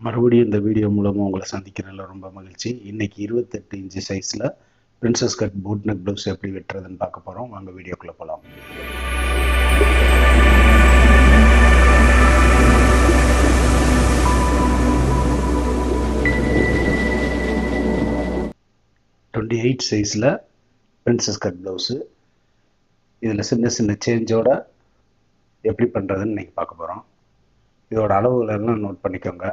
மறுபடியும் இந்த வீடியோ மூலமாக உங்களை சந்திக்கிறதுல ரொம்ப மகிழ்ச்சி. இன்றைக்கி 28 இன்ச்சு சைஸில் princess cut boat neck blouse எப்படி வெட்டுறதுன்னு பார்க்க போகிறோம். வாங்க வீடியோக்குள்ளே போகலாம். டுவெண்ட்டி 8 சைஸில் பிரின்சஸ் கட் ப்ளவுஸு. இதில் சின்ன சின்ன சேஞ்சோட எப்படி பண்ணுறதுன்னு இன்றைக்கி பார்க்க போகிறோம். இதோட அளவுகளெல்லாம் நோட் பண்ணிக்கோங்க.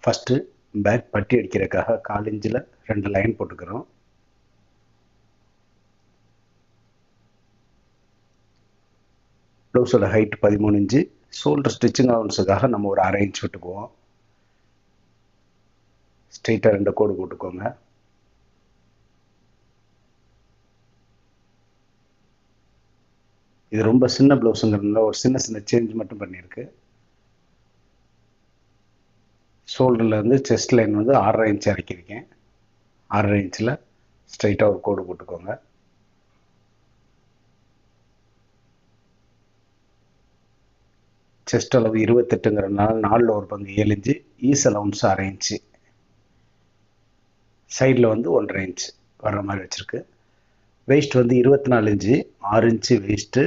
ஃபஸ்ட்டு பேக் பட்டி அடிக்கிறதுக்காக 1/4 இன்ச்சில் 2 லைன் போட்டுக்கிறோம். ப்ளவுஸோட ஹைட் 13 இன்ச்சு. ஷோல்டர் ஸ்டிச்சிங் அலவன்ஸுக்காக நம்ம ஒரு 1/2 இன்ச் விட்டுக்குவோம். ஸ்ட்ரெயிட்டாக 2 கோடு போட்டுக்கோங்க. இது ரொம்ப சின்ன ப்ளவுஸுங்கிறதுனால ஒரு சின்ன சின்ன சேஞ்ச் மட்டும் பண்ணியிருக்கு. ஷோல்டர்லேருந்து செஸ்ட் லைன் வந்து 6.5 இன்ச் இறக்கியிருக்கேன். 6.5 இன்ச்சில் ஸ்ட்ரைட்டாக ஒரு கோடு போட்டுக்கோங்க. செஸ்ட் அளவு 28ங்கிறதுனால 4ல் ஒரு பங்கு 7 இன்ச்சு. Is allowance 1/2 inch. சைடில் வந்து 1.5 இன்ச் வர்ற மாதிரி வச்சுருக்கு. வெயிஸ்ட் வந்து 24 இன்ச்சு. 6 inch waist.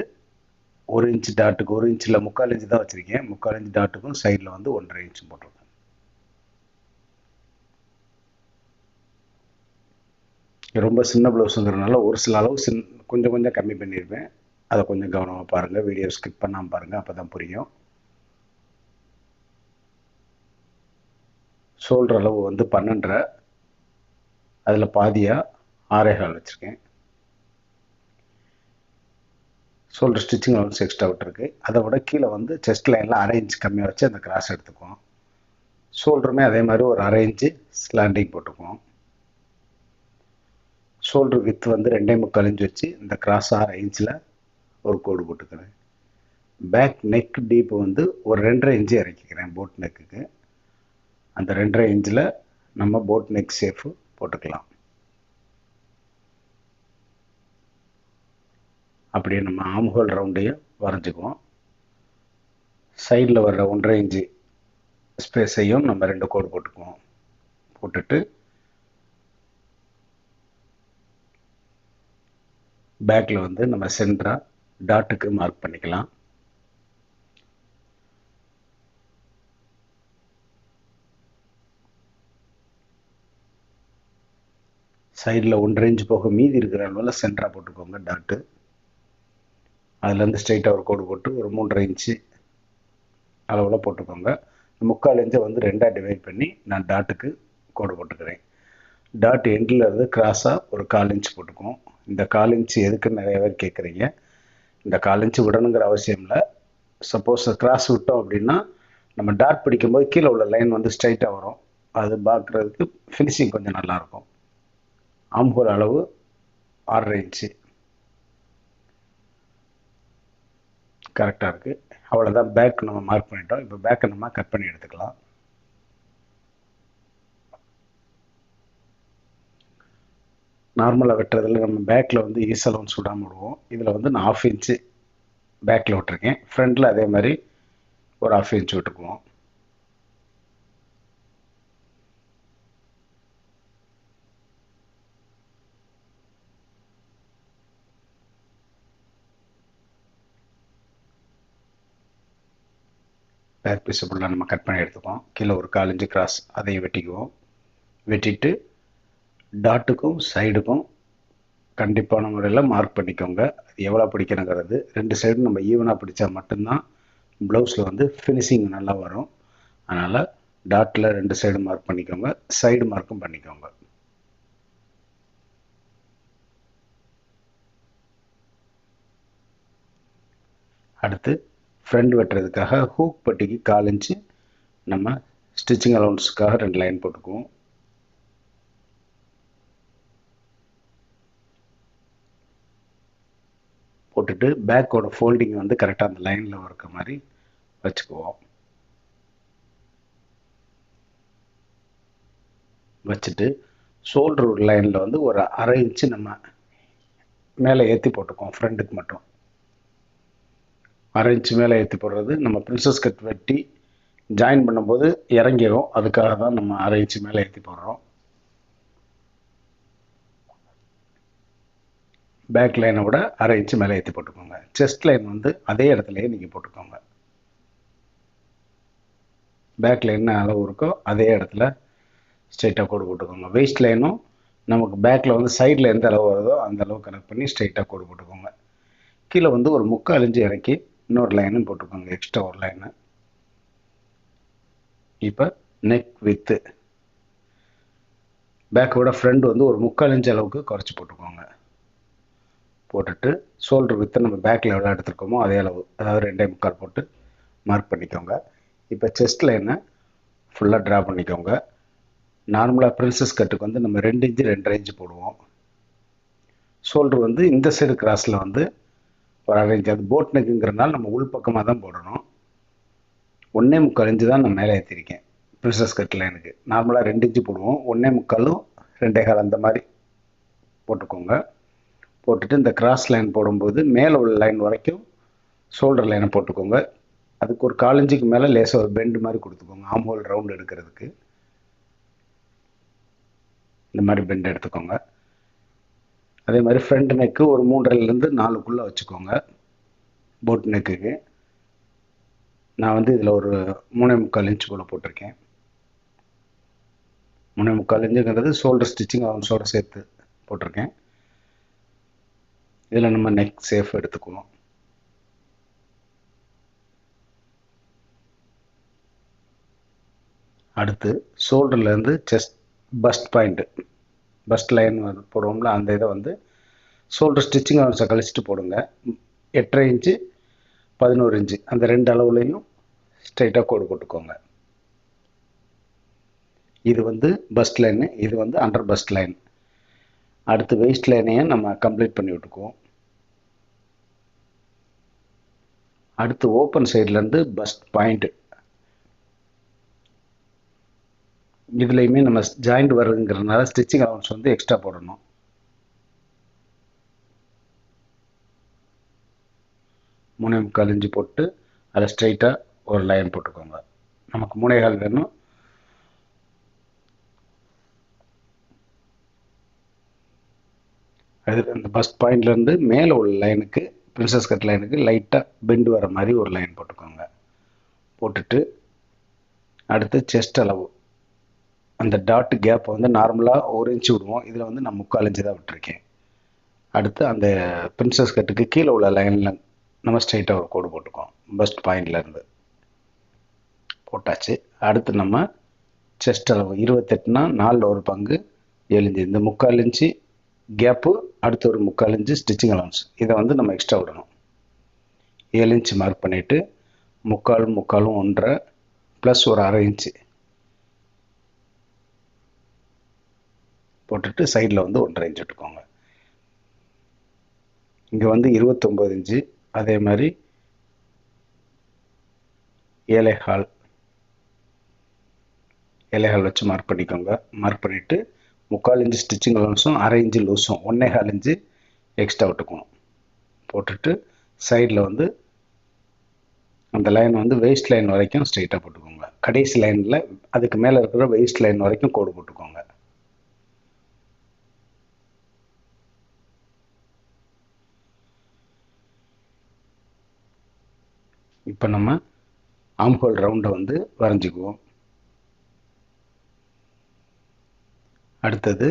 1 இன்ச்சு டாட்டுக்கு 1 இன்ச்சில் 3/4 இன்ச்சு தான் வச்சுருக்கேன். 3/4 இன்ச்சு டாட்டுக்கும் சைடில் வந்து 1.5 இன்ச்சு போட்டிருக்கேன். ரொம்ப சின்ன ப்ளவுஸுங்கிறதுனால ஒரு சில அளவு கொஞ்சம் கம்மி பண்ணியிருப்பேன். அதை கொஞ்சம் கவனமாக பாருங்கள். வீடியோ ஸ்கிப் பண்ணாமல் பாருங்கள், அப்போ தான் புரியும். ஷோல்டர் அளவு வந்து 12.5. அதில் பாதியாக 6.25 வச்சுருக்கேன். ஷோல்டர் ஸ்டிச்சிங் அலவன்ஸ் எக்ஸ்ட்ரா விட்டுருக்கு. அதை விட கீழே வந்து செஸ்ட் லைனில் 1/2 இன்ச் கம்மியாக வச்சு அந்த கிராஸ் எடுத்துக்குவோம். ஷோல்டருமே அதே மாதிரி ஒரு 1/2 இன்ச்சு ஸ்லாண்டிங் போட்டுக்குவோம். ஷோல்டர் வித் வந்து 2.25 இன்ச் வச்சு இந்த கிராஸ் 6 இன்ச்சில் ஒரு கோடு போட்டுக்கிறேன். பேக் நெக் டீப்பு வந்து ஒரு 2.5 இன்ச்சு இறக்கிக்கிறேன் போட் நெக்குக்கு. அந்த 2.5 இன்ச்சில் நம்ம போட் நெக் ஷேப்பு போட்டுக்கலாம். அப்படியே நம்ம ஆம்ஹோல் ரவுண்டையும் வரைஞ்சிக்குவோம். சைடில் வர்ற 1.5 இன்ச்சு ஸ்பேஸையும் நம்ம 2 கோடு போட்டுக்குவோம். போட்டுட்டு பேக்கில் வந்து நம்ம சென்டராக டாட்டுக்கு மார்க் பண்ணிக்கலாம். சைடில் 1.5 இன்ச் போக மீதி இருக்கிற அளவில் சென்டராக போட்டுக்கோங்க டாட்டு. அதுலேருந்து ஸ்ட்ரைட்டாக ஒரு கோடு போட்டு ஒரு 3.5 இன்ச்சு அளவில் போட்டுக்கோங்க. 3/4 இன்ச்சை வந்து 2ஆக டிவைட் பண்ணி நான் டாட்டுக்கு கோடு போட்டுக்கிறேன். டாட் எண்டில் இருந்து கிராஸாக ஒரு 1/4 இன்ச் போட்டுக்குவோம். இந்த 1/4 இன்ச்சு எதுக்குன்னு நிறைய பேர் கேட்குறீங்க. இந்த 1/4 இன்ச்சு விடணுங்கிற அவசியம் இல்லை. சப்போஸ் கிராஸ் விட்டோம் அப்படின்னா நம்ம டாட் பிடிக்கும்போது கீழே உள்ள லைன் வந்து ஸ்ட்ரைட்டாக வரும். அது பார்க்குறதுக்கு ஃபினிஷிங் கொஞ்சம் நல்லாயிருக்கும். ஆம்ஹோல் அளவு 6.5 இன்ச்சு கரெக்டாக இருக்குது. அவ்வளோதான். பேக் நம்ம மார்க் பண்ணிட்டோம். இப்போ பேக்கை நம்ம கட் பண்ணி எடுத்துக்கலாம். நார்மலாக வெட்டுறதுல நம்ம பேக்கில் வந்து ஈஸ் அலவன்ஸ் விடாமல் விடுவோம். இதில் வந்து நான் 1/2 இன்ச்சு பேக்கில் விட்டுருக்கேன். ஃப்ரண்டில் அதே மாதிரி ஒரு 1/2 இன்ச் விட்டுக்குவோம். பேக் பீஸை ஃபுல்லாக நம்ம கட் பண்ணி எடுத்துக்குவோம். கீழே ஒரு 1/4 இன்ச்சு கிராஸ் அதையும் வெட்டிக்குவோம். வெட்டிட்டு டாட்டுக்கும் சைடுக்கும் கண்டிப்பான முறையில் மார்க் பண்ணிக்கோங்க. அது எவ்வளோ பிடிக்கணுங்கிறது 2 சைடும் நம்ம ஈவனாக பிடிச்சா மட்டும்தான் ப்ளவுஸில் வந்து ஃபினிஷிங் நல்லா வரும். அதனால் டாட்டில் 2 சைடு மார்க் பண்ணிக்கோங்க. சைடு மார்க்கும் பண்ணிக்கோங்க. அடுத்து ஃப்ரண்ட் வெட்டுறதுக்காக ஹூக் பட்டிக்கு 1/4 இன்ச்சு நம்ம ஸ்டிச்சிங் அலவன்ஸுக்காக 2 லைன் போட்டுக்குவோம். போட்டுட்டு பேக்கோட ஃபோல்டிங் வந்து கரெக்டாக அந்த லைனில் இருக்க மாதிரி வச்சுக்குவோம். வச்சுட்டு ஷோல்டர் லைனில் வந்து ஒரு 1/2 இன்ச்சு நம்ம மேலே ஏற்றி போட்டுக்குவோம். ஃப்ரண்ட்டுக்கு மட்டும் 1/2 இன்ச்சு மேலே ஏற்றி போடுறது நம்ம பிரின்சஸ் கட் வெட்டி ஜாயின் பண்ணும்போது இறங்கிடும். அதுக்காக தான் நம்ம 1/2 இன்ச்சு மேலே ஏற்றி போடுறோம். பேக் லைனை விட 1/2 இன்ச்சு மேலே ஏற்றி போட்டுக்கோங்க. செஸ்ட் லைன் வந்து அதே இடத்துலையே நீங்கள் போட்டுக்கோங்க. பேக் லைன் அளவு இருக்கோ அதே இடத்துல ஸ்ட்ரைட்டாக கோடு போட்டுக்கோங்க. வெயிஸ்ட் லைனும் நமக்கு பேக்கில் வந்து சைடில் எந்த அளவு வருதோ அந்த அளவு கனெக்ட் பண்ணி ஸ்ட்ரைட்டாக கோடு போட்டுக்கோங்க. கீழே வந்து ஒரு 3/4 இன்ச்சு இறக்கி இன்னொரு லைனும் போட்டுக்கோங்க, எக்ஸ்ட்ரா ஒரு லைனு. இப்போ நெக் வித்து பேக்கோட ஃப்ரண்ட் வந்து ஒரு 3/4 இன்ச் அளவுக்கு குறைச்சி போட்டுக்கோங்க. போட்டுட்டு ஷோல்டர் வித்து நம்ம பேக்கில் எவ்வளோ எடுத்துருக்கோமோ அதே அளவு, அதாவது 2.25 போட்டு மார்க் பண்ணிக்கோங்க. இப்போ செஸ்ட் லைனை ஃபுல்லாக ட்ரா பண்ணிக்கோங்க. நார்மலாக பிரின்சஸ் கட்டுக்கு வந்து நம்ம 2 இன்ச்சு 2.5 இன்ச்சு போடுவோம். ஷோல்டர் வந்து இந்த சைடு கிராஸில் வந்து ஒரு 1/2 இன்ச்சு, அது போட் நெக்குங்கிறனால நம்ம உள் பக்கமாக தான் போடணும். 1.25 இன்ச்சு தான் நான் மேலே ஏற்றிருக்கேன். பிரின்சஸ் கட் லைனுக்கு நார்மலாக 2 இன்ச்சு போடுவோம். 1.25 2.25 அந்த மாதிரி போட்டுக்கோங்க. போட்டுட்டு இந்த கிராஸ் லைன் போடும்போது மேலே உள்ள லைன் வரைக்கும் ஷோல்டர் லைனை போட்டுக்கோங்க. அதுக்கு ஒரு 1/4 இன்ச்சுக்கு மேலே லேசாக ஒரு பெண்டு மாதிரி கொடுத்துக்கோங்க. ஆம் ஹோல் ரவுண்ட் எடுக்கிறதுக்கு இந்த மாதிரி பெண்ட் எடுத்துக்கோங்க. அதே மாதிரி ஃப்ரண்ட் நெக்கு ஒரு 3.5லேருந்து 4க்குள்ளே வச்சுக்கோங்க. போட் நெக்குக்கு நான் வந்து இதில் ஒரு 3.25 இன்ச் போல் போட்டிருக்கேன். 3.25 இன்ச்சுங்கிறது ஷோல்டர் ஸ்டிச்சிங் அவன்ஸோட சேர்த்து போட்டிருக்கேன். இதில் நம்ம நெக் சேஃப் எடுத்துக்குவோம். அடுத்து ஷோல்டர்லேருந்து chest first point, first line போடுவோம்ல, அந்த இதை வந்து ஷோல்டர் ஸ்டிச்சிங் அவன்ஸை கழிச்சிட்டு போடுங்க. 8.5 இன்ச்சு 11 இன்ச்சு அந்த 2 அளவுலையும் ஸ்ட்ரைட்டாக கோடு போட்டுக்கோங்க. இது வந்து பஸ்ட் லைனு, இது வந்து அண்டர் பஸ்ட் லைன். அடுத்து வெயிஸ்ட் லைனையும் நம்ம கம்ப்ளீட் பண்ணி விட்டுக்குவோம். அடுத்து ஓப்பன் சைட்லேருந்து பஸ்ட் பாயிண்ட்டு, இதுலேயுமே நம்ம ஜாயிண்ட் வருதுங்கிறதுனால ஸ்டிச்சிங் அலவன்ஸ் வந்து எக்ஸ்ட்ரா போடணும். மூணே முக்கால் இன்ச்சு போட்டு அதை ஸ்ட்ரைட்டாக ஒரு லைன் போட்டுக்கோங்க. நமக்கு 3.25 வேணும். அது அந்த பஸ்ட் பாயிண்ட்லேருந்து மேலே உள்ள லைனுக்கு, பிரின்சஸ் கட் லைனுக்கு லைட்டாக பெண்டு வர மாதிரி ஒரு லைன் போட்டுக்கோங்க. போட்டுட்டு அடுத்து செஸ்ட் அளவு, அந்த டாட் கேப் வந்து நார்மலாக 1 இன்ச்சு விடுவோம். இதில் வந்து நான் 3/4 இன்ச்சு தான் விட்டுருக்கேன். அடுத்து அந்த பிரின்சஸ் கட்டுக்கு கீழே உள்ள லைனில் நம்ம ஸ்ட்ரைட்டாக ஒரு கோடு போட்டுக்கோம். பஸ்ட் பாயிண்ட்லேருந்து போட்டாச்சு. அடுத்து நம்ம செஸ்ட் அளவு 28னா 4 ஒரு பங்கு 7 இன்ச்சு, இந்த 3/4 இன்ச்சு கேப்பு, அடுத்து ஒரு 3/4 இன்ச்சு ஸ்டிச்சிங் அலவன்ஸ், இதை வந்து நம்ம எக்ஸ்ட்ரா விடணும். 7 இன்ச்சு மார்க் பண்ணிவிட்டு 3/4 1/2 ப்ளஸ் ஒரு 1/2 இன்ச்சு போட்டுட்டு சைடில் வந்து 1/2 இன்ச்சு விட்டுக்கோங்க. இங்கே வந்து 29 இன்ச்சு, அதே மாதிரி 7.25 வச்சு மார்க் பண்ணிக்கோங்க. மார்க் பண்ணிவிட்டு 3/4 இன்ச்சு ஸ்டிச்சிங் அலவன்ஸும் 1/2 இன்ச்சு லூஸும் 1.25 இன்ச்சு எக்ஸ்ட்ரா விட்டுக்கணும். போட்டுட்டு சைடில் வந்து அந்த லைன் வந்து வெயிஸ்ட் லைன் வரைக்கும் ஸ்ட்ரைட்டாக போட்டுக்கோங்க. கடைசி லைனில் அதுக்கு மேலே இருக்கிற வெயிஸ்ட் லைன் வரைக்கும் கோடு போட்டுக்கோங்க. இப்போ நம்ம ஆம்ஹோல் ரவுண்டை வந்து வரைஞ்சிக்குவோம். அடுத்தது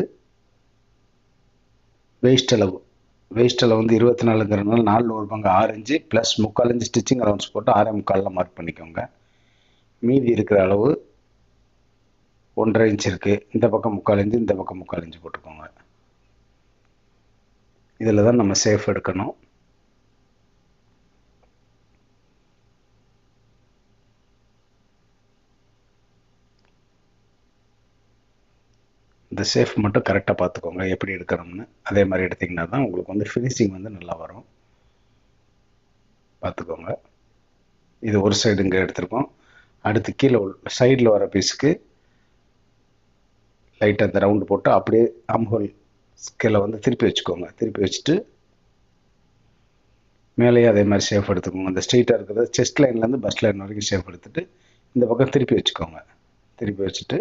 வெயிஸ்ட் அளவு, வெயிஸ்ட் அளவு வந்து 24ங்கிறதுனால 4 ஒரு பங்கு 6 inch plus 3/4 inch stitching allowance போட்டு 6.25 மார்க் பண்ணிக்கோங்க. மீதி இருக்கிற அளவு 1.5 இன்ச்சு இருக்குது. இந்த பக்கம் 3/4 இன்ச்சு, இந்த பக்கம் 3/4 இன்ச்சு போட்டுக்கோங்க. இதில் தான் நம்ம சேஃப் எடுக்கணும். இந்த சேஃப் மட்டும் கரெக்டாக பார்த்துக்கோங்க எப்படி எடுக்கணும்னு. அதே மாதிரி எடுத்திங்கன்னா தான் உங்களுக்கு வந்து ஃபினிஷிங் வந்து நல்லா வரும். பார்த்துக்கோங்க. இது ஒரு சைடு இங்கே எடுத்திருக்கோம். அடுத்து கீழே சைடில் வர பீஸுக்கு லைட்டாக அந்த ரவுண்டு போட்டு அப்படியே ஆம்ஹோல் ஸ்கேலை வந்து திருப்பி வச்சுக்கோங்க. திருப்பி வச்சுட்டு மேலேயே அதே மாதிரி ஷேப் எடுத்துக்கோங்க. அந்த ஸ்ட்ரெயிட்டாக இருக்கிறத செஸ்ட் லைன்லேருந்து பஸ்ட் லைன் வரைக்கும் ஷேப் எடுத்துகிட்டு இந்த பக்கம் திருப்பி வச்சுக்கோங்க. திருப்பி வச்சுட்டு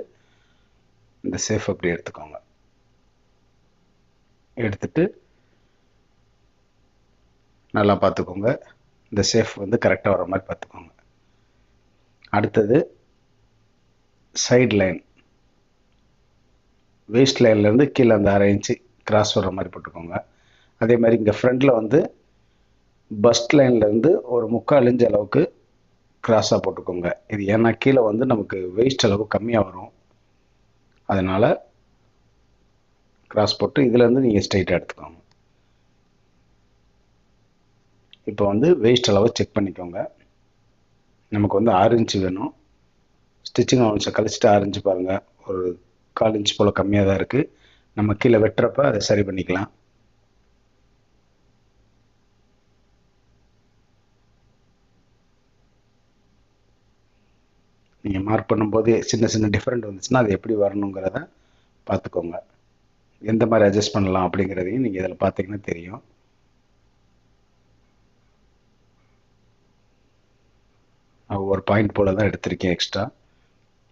இந்த சேஃப் அப்படி எடுத்துக்கோங்க. எடுத்துட்டு நல்லா பார்த்துக்கோங்க. இந்த சேஃப் வந்து கரெக்டாக வர மாதிரி பார்த்துக்கோங்க. அடுத்தது சைடு லைன், வேஸ்ட் லைன்லேருந்து கீழே அந்த 1/2 இன்ச்சு கிராஸ் வர மாதிரி போட்டுக்கோங்க. அதே மாதிரி இங்கே ஃப்ரண்டில் வந்து பஸ்ட் லைன்லேருந்து ஒரு 3/4 இன்ச் அளவுக்கு கிராஸாக போட்டுக்கோங்க. இது ஏன்னா கீழே வந்து நமக்கு வேஸ்ட் அளவு கம்மியாக வரும், அதனால் கிராஸ் போட்டு இதுலேருந்து நீங்கள் ஸ்ட்ரைட்டாக எடுத்துக்கோங்க. இப்போ வந்து வேஸ்ட் அளவை செக் பண்ணிக்கோங்க. நமக்கு வந்து 6 இன்ச்சு வேணும். ஸ்டிச்சிங் அலவன்ஸை கழிச்சிட்டு 6 இன்ச்சு பாருங்கள், ஒரு 1/4 இன்ச் போல் கம்மியாக தான் இருக்குது. நம்ம கீழே வெட்டுறப்ப அதை சரி பண்ணிக்கலாம். நீங்கள் மார்க் பண்ணும்போது சின்ன சின்ன டிஃப்ரெண்ட் வந்துச்சுன்னா அது எப்படி வரணுங்கிறத பார்த்துக்கோங்க. எந்த மாதிரி அட்ஜஸ்ட் பண்ணலாம் அப்படிங்கிறதையும் நீங்கள் இதில் பார்த்தீங்கன்னா தெரியும். ஒரு பாயிண்ட் போல் தான் எடுத்திருக்கேன் எக்ஸ்ட்ரா.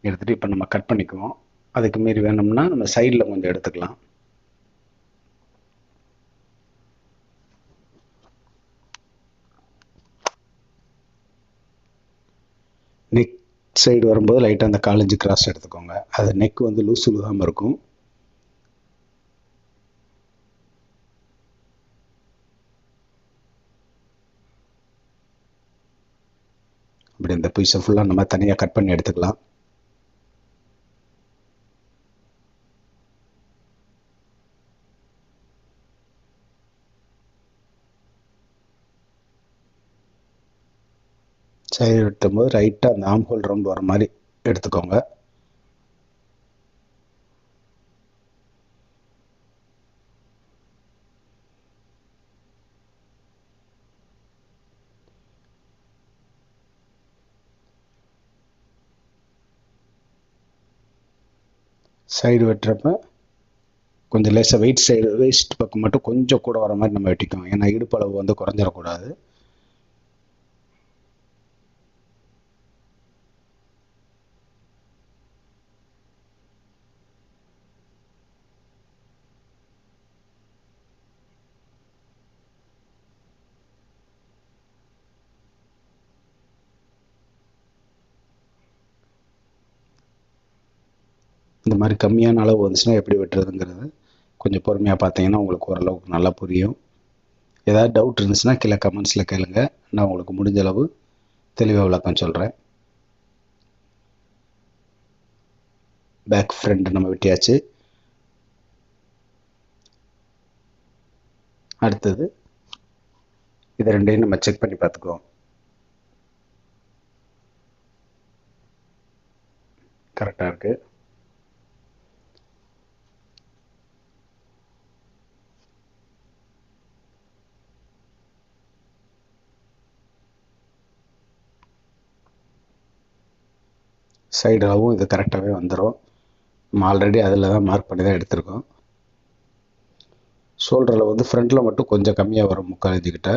எடுத்துகிட்டு இப்போ நம்ம கட் பண்ணிக்குவோம். அதுக்கு மீறி வேணும்னா நம்ம சைடில் கொஞ்சம் எடுத்துக்கலாம். நெக் சைடு வரும்போது லைட்டாக அந்த 1/4 இன்ச்சு கிராஸ் எடுத்துக்கோங்க. அது நெக் வந்து லூஸ் விழுகாமல் இருக்கும். இப்படி இந்த பீஸை ஃபுல்லாக நம்ம தனியாக கட் பண்ணி எடுத்துக்கலாம். சைடு வெட்டும்போது ரைட்டாக அந்த ஆம் ஹோல் ரவுண்ட் வர மாதிரி எடுத்துக்கோங்க. சைடு வெட்டுறப்ப கொஞ்சம் லேசாக வேஸ்ட் பக்கம் மட்டும் கொஞ்சம் கூட வர மாதிரி நம்ம வெட்டிக்கோங்க. ஏன்னா இடுப்பளவு வந்து குறைஞ்சிடக்கூடாது. இந்த மாதிரி கம்மியான அளவு வந்துச்சுன்னா எப்படி வெட்டுறதுங்கிறது கொஞ்சம் பொறுமையாக பார்த்தீங்கன்னா உங்களுக்கு ஓரளவுக்கு நல்லா புரியும். ஏதாவது டவுட் இருந்துச்சுன்னா கீழே கமெண்ட்ஸில் கேளுங்க, நான் உங்களுக்கு முடிஞ்ச அளவு தெளிவாக விளக்கம் சொல்கிறேன். பேக் ஃப்ரண்ட் நம்ம வெட்டியாச்சு. அடுத்தது இதை ரெண்டையும் நம்ம செக் பண்ணி பார்த்துக்குவோம். கரெக்டாக இருக்குது. சைடு அளவும் இது கரெக்டாகவே வந்துடும். நம்ம ஆல்ரெடி அதில் தான் மார்க் பண்ணி தான் எடுத்திருக்கோம். ஷோல்டரில் வந்து ஃப்ரண்ட்டில் மட்டும் கொஞ்சம் கம்மியாக வரும், 3/4 இன்ச்சுக்கிட்ட.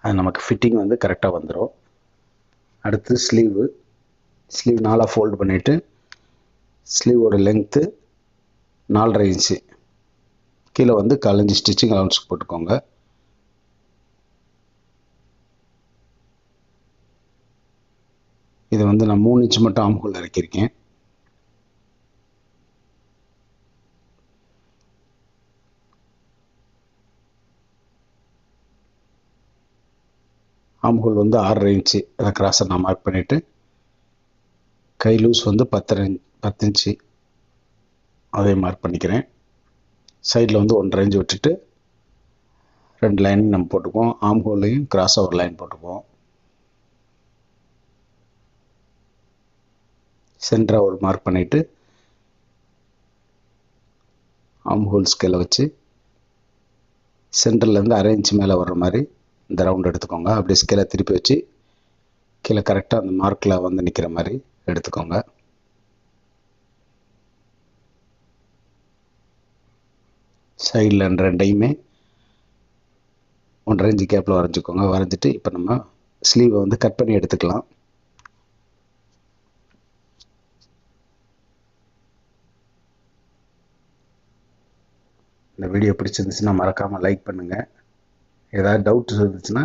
அது நமக்கு ஃபிட்டிங் வந்து கரெக்டாக வந்துடும். அடுத்து ஸ்லீவ் 4 ஃபோல்டு பண்ணிவிட்டு ஸ்லீவோட லென்த்து 4.5 இன்ச்சு, கீழே வந்து 1/4 இன்ச்சு ஸ்டிச்சிங் அலவன்ஸ்க்கு போட்டுக்கோங்க. இது வந்து நான் 3 இன்ச்சு மட்டும் ஆம்ஹோல் இறக்கியிருக்கேன். ஆம்ஹோல் வந்து 6.5 இன்ச்சு, அதை கிராஸை நான் மார்க் பண்ணிவிட்டு கை லூஸ் வந்து 10 இன்ச்சு அதை மார்க் பண்ணிக்கிறேன். சைடில் வந்து 1.5 இன்ச்சு விட்டுட்டு 2 லைன் நம்ம போட்டுக்குவோம். ஆம்ஹோல்லையும் கிராஸாக ஒரு லைன் போட்டுக்குவோம். சென்டராக ஒரு மார்க் பண்ணிவிட்டு ஆம்ஹோல் ஸ்கேலை வச்சு சென்டர்லேருந்து 1/2 இன்ச்சு மேலே வர்ற மாதிரி இந்த ரவுண்ட் எடுத்துக்கோங்க. அப்படியே ஸ்கேலை திருப்பி வச்சு கீழே கரெக்டாக அந்த மார்க்கில் வந்து நிற்கிற மாதிரி எடுத்துக்கோங்க. சைடில் ரெண்டையுமே 1.5 இன்ச்சு கேப்பில் வரைஞ்சிக்கோங்க. வரைஞ்சிட்டு இப்போ நம்ம ஸ்லீவை வந்து கட் பண்ணி எடுத்துக்கலாம். இந்த வீடியோ பிடிச்சிருந்துச்சுன்னா மறக்காமல் லைக் பண்ணுங்கள். ஏதாவது டவுட்ஸ் இருந்துச்சுன்னா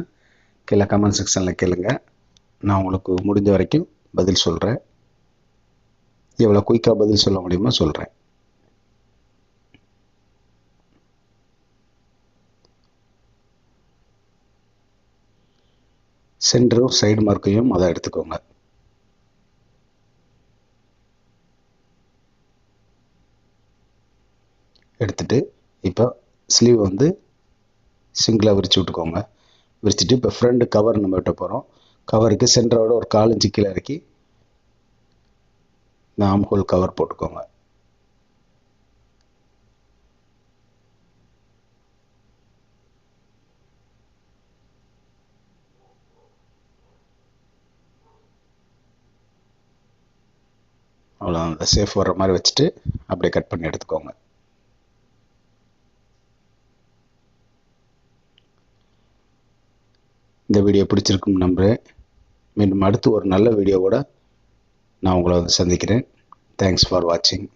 கீழே கமெண்ட் செக்ஷனில் கேளுங்க. நான் உங்களுக்கு முடிஞ்ச வரைக்கும் பதில் சொல்கிறேன். எவ்வளோ குயிக்காக பதில் சொல்ல முடியுமோ சொல்கிறேன். சென்டரும் சைடு மார்க்கையும் அதை எடுத்துக்கோங்க. எடுத்துட்டு இப்போ ஸ்லீவ் வந்து சிங்கிளாக விரித்து விட்டுக்கோங்க. விரிச்சிட்டு இப்போ ஃப்ரண்ட் கவர் நம்ம விட்ட போகிறோம். கவருக்கு சென்டரோட ஒரு 1/4 இன்ச்சு கீழே இறக்கி இந்த ஆம்ஹோல் கவர் போட்டுக்கோங்க. அவ்வளோ அந்த சேஃப் வர்ற மாதிரி வச்சுட்டு அப்படியே கட் பண்ணி எடுத்துக்கோங்க. இந்த வீடியோ பிடிச்சிருக்குன்னு நம்புகிறேன். மீண்டும் அடுத்து ஒரு நல்ல வீடியோவோட நான் உங்களை வந்து சந்திக்கிறேன். தேங்க்ஸ் ஃபார் வாட்சிங்.